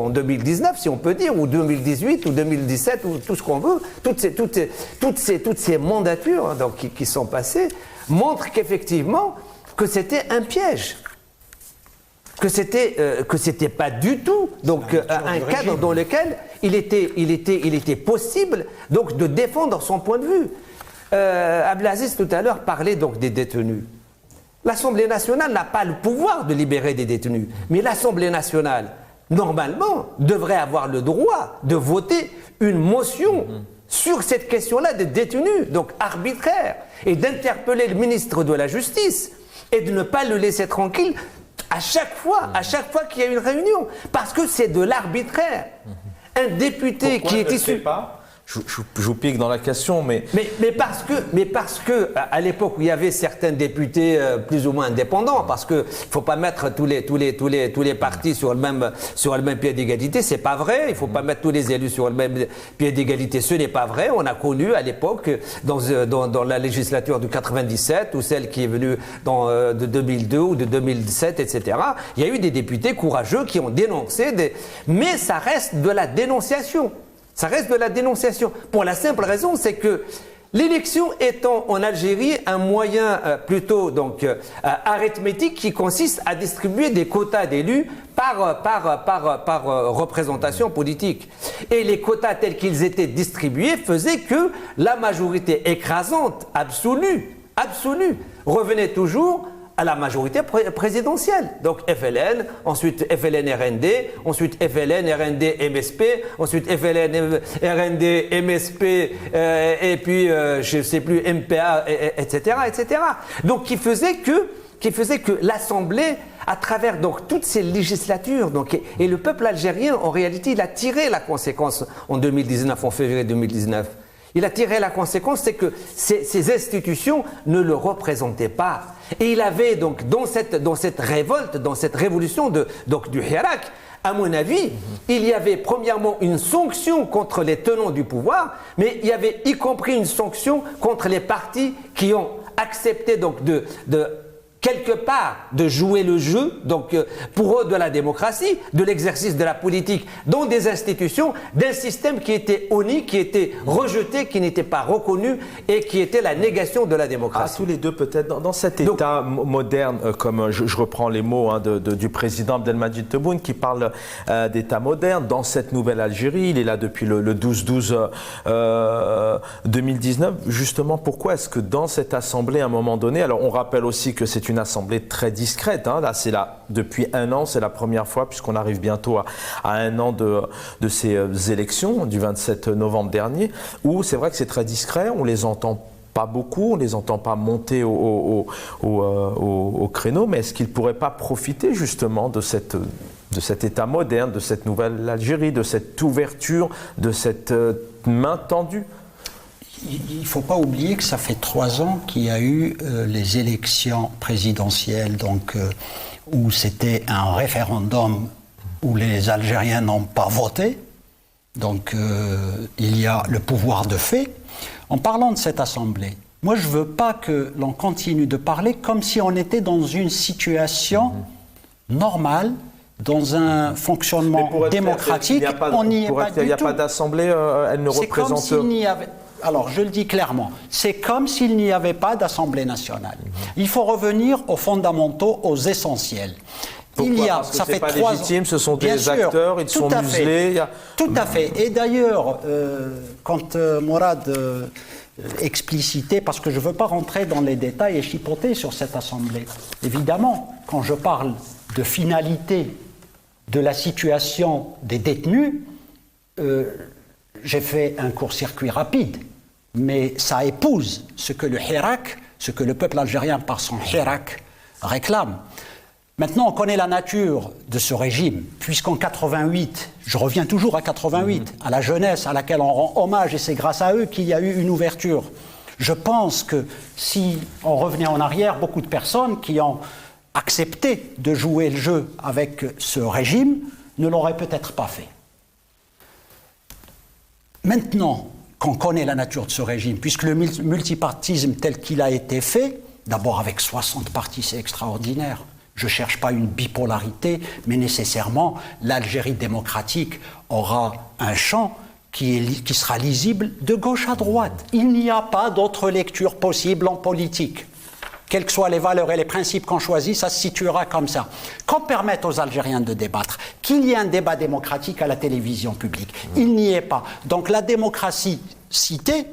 2019, si on peut dire, ou 2018, ou 2017, ou tout ce qu'on veut, toutes ces mandatures donc, qui sont passées, montrent qu'effectivement, que c'était un piège. Que c'était pas du tout donc, un cadre dans lequel il était possible donc, de défendre son point de vue. Abdelaziz, tout à l'heure, parlait donc des détenus. L'Assemblée nationale n'a pas le pouvoir de libérer des détenus, mais l'Assemblée nationale, normalement, devrait avoir le droit de voter une motion sur cette question-là des détenus, donc arbitraire, et d'interpeller le ministre de la Justice et de ne pas le laisser tranquille à chaque fois qu'il y a une réunion, parce que c'est de l'arbitraire. Un député qui est issu... Je vous pique dans la question, mais parce que à l'époque où il y avait certains députés plus ou moins indépendants, parce que faut pas mettre tous les partis sur le même pied d'égalité, c'est pas vrai. Il faut pas mettre tous les élus sur le même pied d'égalité, ce n'est pas vrai. On a connu à l'époque dans la législature de 97 ou celle qui est venue de 2002 ou de 2007, etc. Il y a eu des députés courageux qui ont dénoncé mais ça reste de la dénonciation. Ça reste de la dénonciation. Pour la simple raison, c'est que l'élection étant en Algérie un moyen plutôt donc arithmétique qui consiste à distribuer des quotas d'élus par représentation politique. Et les quotas tels qu'ils étaient distribués faisaient que la majorité écrasante, absolue, revenait toujours à la majorité présidentielle. Donc FLN, ensuite FLN-RND, ensuite FLN-RND MSP, ensuite FLN-RND MSP, et puis, je ne sais plus, MPA, etc., etc. Donc qui faisait que l'Assemblée, à travers donc, toutes ces législatures, donc, et le peuple algérien, en réalité, il a tiré la conséquence en février 2019. Il a tiré la conséquence, c'est que ces institutions ne le représentaient pas. Et il avait donc, dans cette révolte, dans cette révolution du Hirak, à mon avis, il y avait premièrement une sanction contre les tenants du pouvoir, mais il y avait y compris une sanction contre les partis qui ont accepté donc de quelque part de jouer le jeu, donc pour eux de la démocratie, de l'exercice de la politique dans des institutions, d'un système qui était honni, qui était rejeté, qui n'était pas reconnu et qui était la négation de la démocratie. Tous les deux peut-être, dans cet État moderne, comme je reprends les mots du président Abdelmadjid Tebboune qui parle d'État moderne, dans cette nouvelle Algérie, il est là depuis le 12-12 2019, justement pourquoi est-ce que dans cette assemblée à un moment donné, alors on rappelle aussi que c'est une assemblée très discrète, là c'est là depuis un an, c'est la première fois puisqu'on arrive bientôt à un an de ces élections du 27 novembre dernier, où c'est vrai que c'est très discret, on les entend pas beaucoup, on les entend pas monter au créneau, mais est-ce qu'ils pourraient pas profiter justement de cet État moderne, de cette nouvelle Algérie, de cette ouverture, de cette main tendue? Il ne faut pas oublier que ça fait 3 ans qu'il y a eu les élections présidentielles, donc, où c'était un référendum où les Algériens n'ont pas voté. Donc il y a le pouvoir de fait. En parlant de cette assemblée, moi je ne veux pas que l'on continue de parler comme si on était dans une situation normale, dans un fonctionnement démocratique. On n'y est pas du tout. Il n'y a pas d'assemblée, elle ne représente... C'est comme s'il n'y avait... Alors, je le dis clairement, c'est comme s'il n'y avait pas d'Assemblée nationale. Il faut revenir aux fondamentaux, aux essentiels. Pourquoi? Parce que ça fait 3 ans. Ce sont des acteurs, ils sont muselés. Tout à fait. Et d'ailleurs, quand Mourad explicitait, parce que je ne veux pas rentrer dans les détails et chipoter sur cette Assemblée, évidemment, quand je parle de finalité de la situation des détenus, j'ai fait un court-circuit rapide, mais ça épouse ce que le Hirak, ce que le peuple algérien par son Hirak réclame. Maintenant, on connaît la nature de ce régime, puisqu'en 88, je reviens toujours à 88, à la jeunesse à laquelle on rend hommage, et c'est grâce à eux qu'il y a eu une ouverture. Je pense que si on revenait en arrière, beaucoup de personnes qui ont accepté de jouer le jeu avec ce régime ne l'auraient peut-être pas fait. Maintenant qu'on connaît la nature de ce régime, puisque le multipartisme tel qu'il a été fait, d'abord avec 60 partis, c'est extraordinaire. Je ne cherche pas une bipolarité, mais nécessairement, l'Algérie démocratique aura un champ qui sera lisible de gauche à droite. Il n'y a pas d'autre lecture possible en politique. Quelles que soient les valeurs et les principes qu'on choisit, ça se situera comme ça. Qu'on permette aux Algériens de débattre, qu'il y ait un débat démocratique à la télévision publique. Il n'y est pas. Donc la démocratie citée,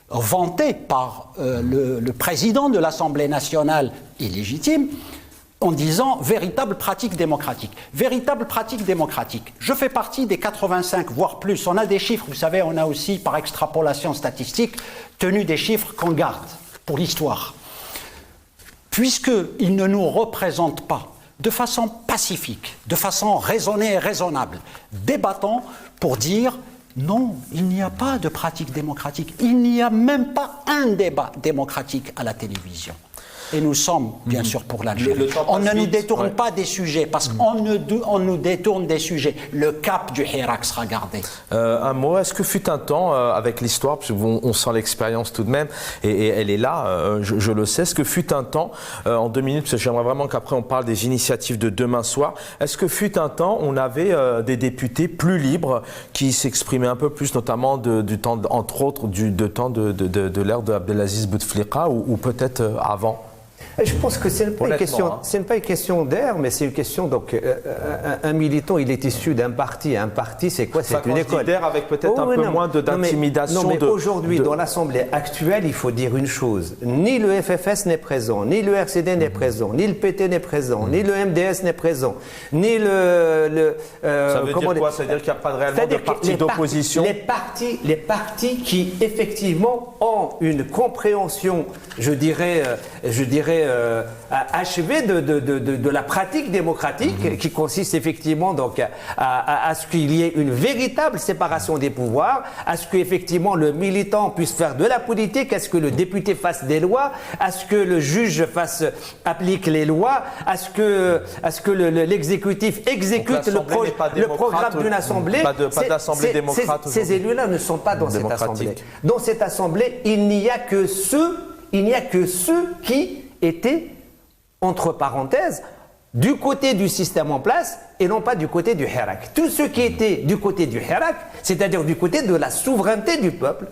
vantée par le président de l'Assemblée nationale illégitime, en disant véritable pratique démocratique. Véritable pratique démocratique. Je fais partie des 85, voire plus. On a des chiffres, vous savez, on a aussi, par extrapolation statistique, tenu des chiffres qu'on garde pour l'histoire. Puisqu'ils ne nous représentent pas de façon pacifique, de façon raisonnée et raisonnable, débattons pour dire non, il n'y a pas de pratique démocratique. Il n'y a même pas un débat démocratique à la télévision. Et nous sommes, bien sûr, pour l'Algérie. On ne nous détourne pas des sujets, parce qu'on nous détourne des sujets. Le cap du Hirak sera gardé. Un mot, est-ce que fut un temps, avec l'histoire, parce qu'on sent l'expérience tout de même, et elle est là, je le sais, est-ce que fut un temps, en 2 minutes, parce que j'aimerais vraiment qu'après on parle des initiatives de demain soir, est-ce que fut un temps, on avait des députés plus libres, qui s'exprimaient un peu plus, notamment du temps, entre autres, de l'ère d'Abdelaziz Bouteflika, ou peut-être avant? Je pense que ce n'est pas une question d'air, mais c'est une question. Donc, un militant, il est issu d'un parti. Un parti, c'est quoi? C'est une école. D'air avec peut-être un peu moins d'intimidation. Non, mais aujourd'hui, dans l'Assemblée actuelle, il faut dire une chose. Ni le FFS n'est présent, ni le RCD n'est présent, ni le PT n'est présent, ni le MDS n'est présent, ni le ça veut dire quoi? Ça veut dire qu'il n'y a pas réellement de parti d'opposition? Les partis qui, effectivement, ont une compréhension, je dirais achevée de la pratique démocratique, qui consiste effectivement donc à ce qu'il y ait une véritable séparation des pouvoirs, à ce qu'effectivement le militant puisse faire de la politique, à ce que le député fasse des lois, à ce que le juge applique les lois, à ce que l'exécutif exécute le programme d'une assemblée. Pas d'assemblée démocrate. Ces élus-là ne sont pas dans cette assemblée. Dans cette assemblée, il n'y a que ceux qui étaient, entre parenthèses, du côté du système en place et non pas du côté du Hirak. Tous ceux qui étaient du côté du Hirak, c'est-à-dire du côté de la souveraineté du peuple,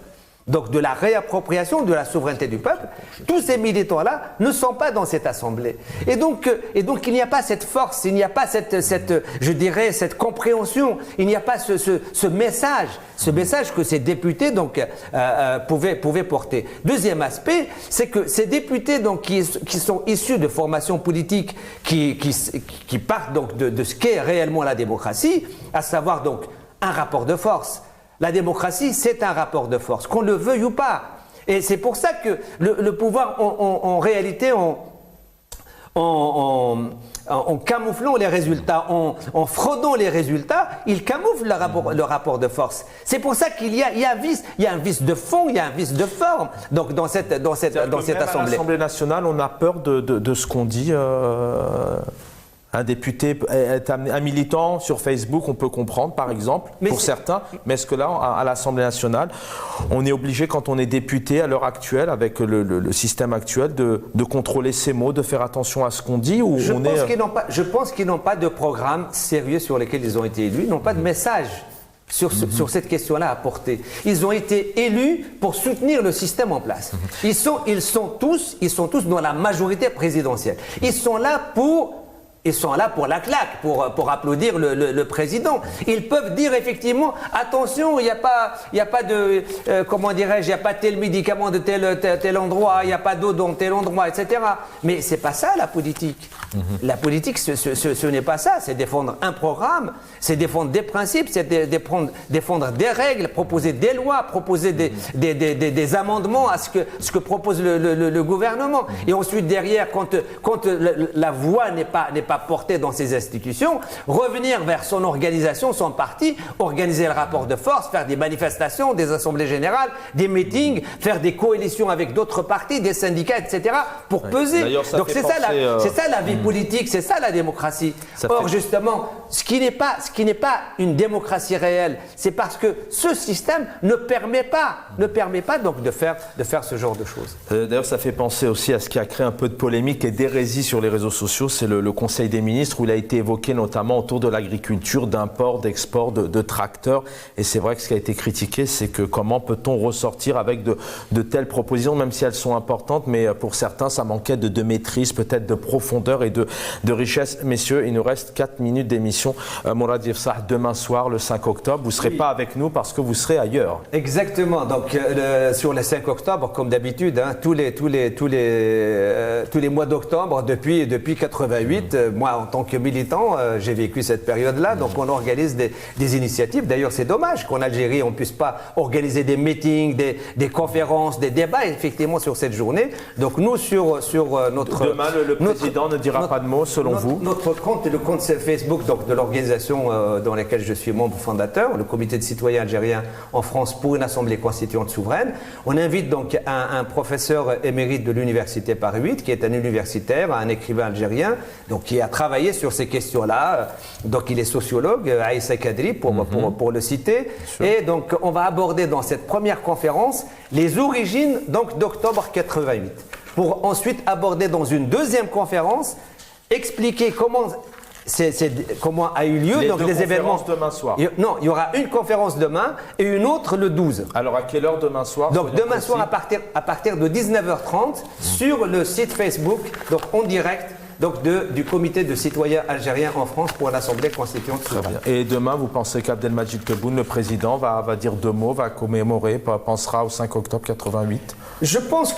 donc de la réappropriation de la souveraineté du peuple, tous ces militants-là ne sont pas dans cette assemblée. Et donc il n'y a pas cette force, il n'y a pas cette compréhension, il n'y a pas ce message que ces députés donc pouvaient porter. Deuxième aspect, c'est que ces députés donc qui sont issus de formations politiques qui partent donc de ce qu'est réellement la démocratie, à savoir donc un rapport de force. La démocratie, c'est un rapport de force, qu'on le veuille ou pas. Et c'est pour ça que le pouvoir, en réalité, en camouflant les résultats, en fraudant les résultats, il camoufle le rapport de force. C'est pour ça qu'il y a un vice de fond, il y a un vice de forme donc dans cette assemblée. À l'Assemblée nationale, on a peur de ce qu'on dit. Un député, un militant sur Facebook, on peut comprendre par exemple, pour certains, mais est-ce que là, à l'Assemblée nationale, on est obligé quand on est député à l'heure actuelle, avec le système actuel, de contrôler ses mots, de faire attention à ce qu'on dit ou je pense qu'ils n'ont pas de programme sérieux sur lequel ils ont été élus, ils n'ont pas de message sur cette question-là à porter. Ils ont été élus pour soutenir le système en place. Ils sont tous dans la majorité présidentielle. Ils sont là pour la claque, pour applaudir le président. Ils peuvent dire effectivement, attention, il n'y a pas de, comment dirais-je, il n'y a pas tel médicament de tel endroit, il n'y a pas d'eau dans tel endroit, etc. Mais c'est pas ça la politique. La politique, ce n'est pas ça. C'est défendre un programme, c'est défendre des principes, c'est défendre des règles, proposer des lois, proposer des amendements à ce que propose le gouvernement. Et ensuite derrière, quand la voix n'est pas portée dans ces institutions, revenir vers son organisation, son parti, organiser le rapport de force, faire des manifestations, des assemblées générales, des meetings, faire des coalitions avec d'autres partis, des syndicats, etc. pour peser. Donc c'est ça la vie politique, c'est ça la démocratie. Or justement, ce qui n'est pas une démocratie réelle, c'est parce que ce système ne permet pas donc de faire ce genre de choses. D'ailleurs, ça fait penser aussi à ce qui a créé un peu de polémique et d'hérésie sur les réseaux sociaux, c'est le Conseil des ministres où il a été évoqué notamment autour de l'agriculture, d'import, d'export de tracteurs. Et c'est vrai que ce qui a été critiqué, c'est que comment peut-on ressortir avec de telles propositions, même si elles sont importantes, mais pour certains, ça manquait de maîtrise, peut-être de profondeur et de richesse. Messieurs, il nous reste 4 minutes d'émission. Mourad Irsah, demain soir, le 5 octobre, vous ne serez pas avec nous parce que vous serez ailleurs. Exactement. Donc, sur le 5 octobre, comme d'habitude, hein, tous les mois d'octobre, depuis 88, moi, en tant que militant, j'ai vécu cette période-là. Donc, on organise des initiatives. D'ailleurs, c'est dommage qu'en Algérie, on ne puisse pas organiser des meetings, des conférences, des débats, effectivement, sur cette journée. Donc, nous, sur notre... Demain, le président ne dira pas de mots, selon vous. Notre compte est le compte Facebook donc, de l'organisation dans laquelle je suis membre fondateur, le Comité de citoyens algériens en France pour une assemblée constituante souveraine. On invite donc un professeur émérite de l'université Paris 8, qui est un universitaire, un écrivain algérien, donc qui a travaillé sur ces questions-là. Donc il est sociologue, Aïssa Kadri, pour le citer. Et donc on va aborder dans cette première conférence les origines donc d'octobre 88. Pour ensuite aborder dans une deuxième conférence, expliquer comment a eu lieu les donc les événements demain soir. Non, il y aura une conférence demain et une autre le 12. Alors à quelle heure demain soir? Donc demain soir à partir de 19h30 sur le site Facebook, donc en direct. Donc du comité de citoyens algériens en France pour l'Assemblée constituante souveraine. Et demain, vous pensez qu'Abdelmadjid Tebboune, le président, va dire 2 mots, va commémorer, pensera au 5 octobre 88? Je pense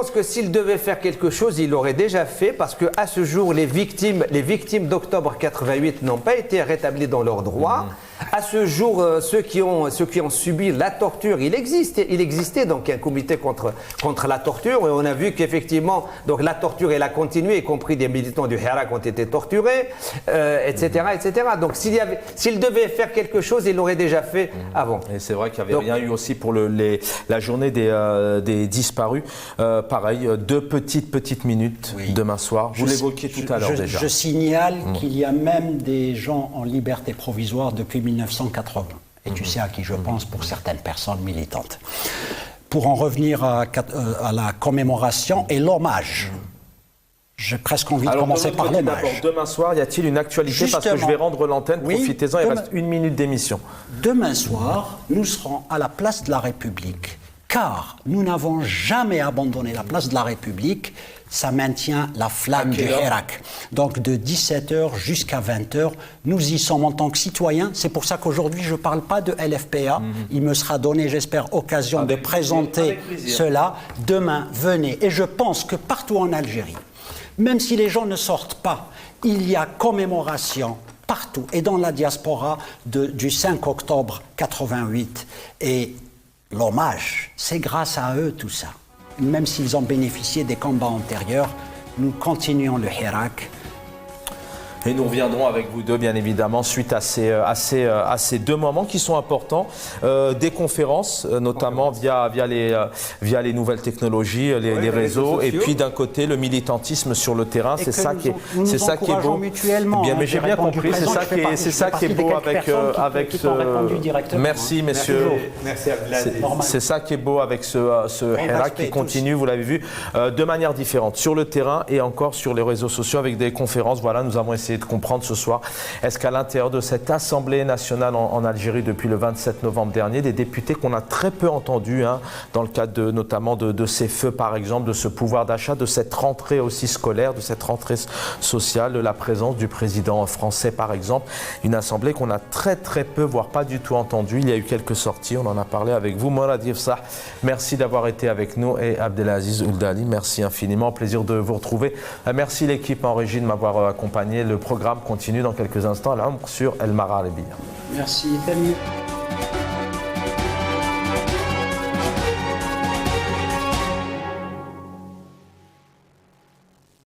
que s'il devait faire quelque chose, il l'aurait déjà fait, parce que à ce jour, les victimes d'octobre 88 n'ont pas été rétablies dans leurs droits. À ce jour, ceux qui ont subi la torture, il existait donc un comité contre la torture, et on a vu qu'effectivement, donc la torture elle a continué, y compris des militants du Hirak ont été torturés, etc., etc. Donc s'il devait faire quelque chose, il l'aurait déjà fait avant. Et c'est vrai qu'il n'y avait rien eu aussi pour la journée des disparus. Pareil, 2 petites minutes demain soir. Vous l'évoquiez tout à l'heure déjà. Je signale qu'il y a même des gens en liberté provisoire depuis 1980. Et tu sais à qui je pense pour certaines personnes militantes. Pour en revenir à la commémoration et l'hommage. J'ai presque envie de commencer par l'hommage. Demain soir, y a-t-il une actualité? Justement, parce que je vais rendre l'antenne, profitez-en, il reste 1 minute d'émission. Demain soir, nous serons à la place de la République. Car nous n'avons jamais abandonné la place de la République, ça maintient la flamme du Hirak. Donc de 17h jusqu'à 20h, nous y sommes en tant que citoyens. C'est pour ça qu'aujourd'hui, je ne parle pas de LFPA. Il me sera donné, j'espère, occasion de présenter cela. Demain, venez. Et je pense que partout en Algérie, même si les gens ne sortent pas, il y a commémoration partout. Et dans la diaspora du 5 octobre 88. Et l'hommage, c'est grâce à eux tout ça. Même s'ils ont bénéficié des combats antérieurs, nous continuons le Hirak. Et nous reviendrons avec vous deux, bien évidemment, suite à ces deux moments qui sont importants. Des conférences, notamment via les nouvelles technologies, les réseaux, et puis d'un côté le militantisme sur le terrain. C'est ça qui est beau. Bien, mais j'ai bien compris. C'est ça qui est beau avec ce. Merci, messieurs. Merci Abdelaziz. C'est ça qui est beau avec ce Hirak qui continue, vous l'avez vu, de manière différente, sur le terrain et encore sur les réseaux sociaux avec des conférences. Voilà, nous avons essayé de comprendre ce soir, est-ce qu'à l'intérieur de cette Assemblée nationale en Algérie depuis le 27 novembre dernier, des députés qu'on a très peu entendus, dans le cadre notamment de ces feux par exemple, de ce pouvoir d'achat, de cette rentrée aussi scolaire, de cette rentrée sociale, de la présence du président français par exemple, une Assemblée qu'on a très peu, voire pas du tout entendue. Il y a eu quelques sorties, on en a parlé avec vous. Morad Yefsah, merci d'avoir été avec nous, et Abdelaziz Ouldali, merci infiniment, plaisir de vous retrouver. Merci l'équipe en régie de m'avoir accompagné. Le programme continue dans quelques instants, sur El Mara Arabiya. Merci,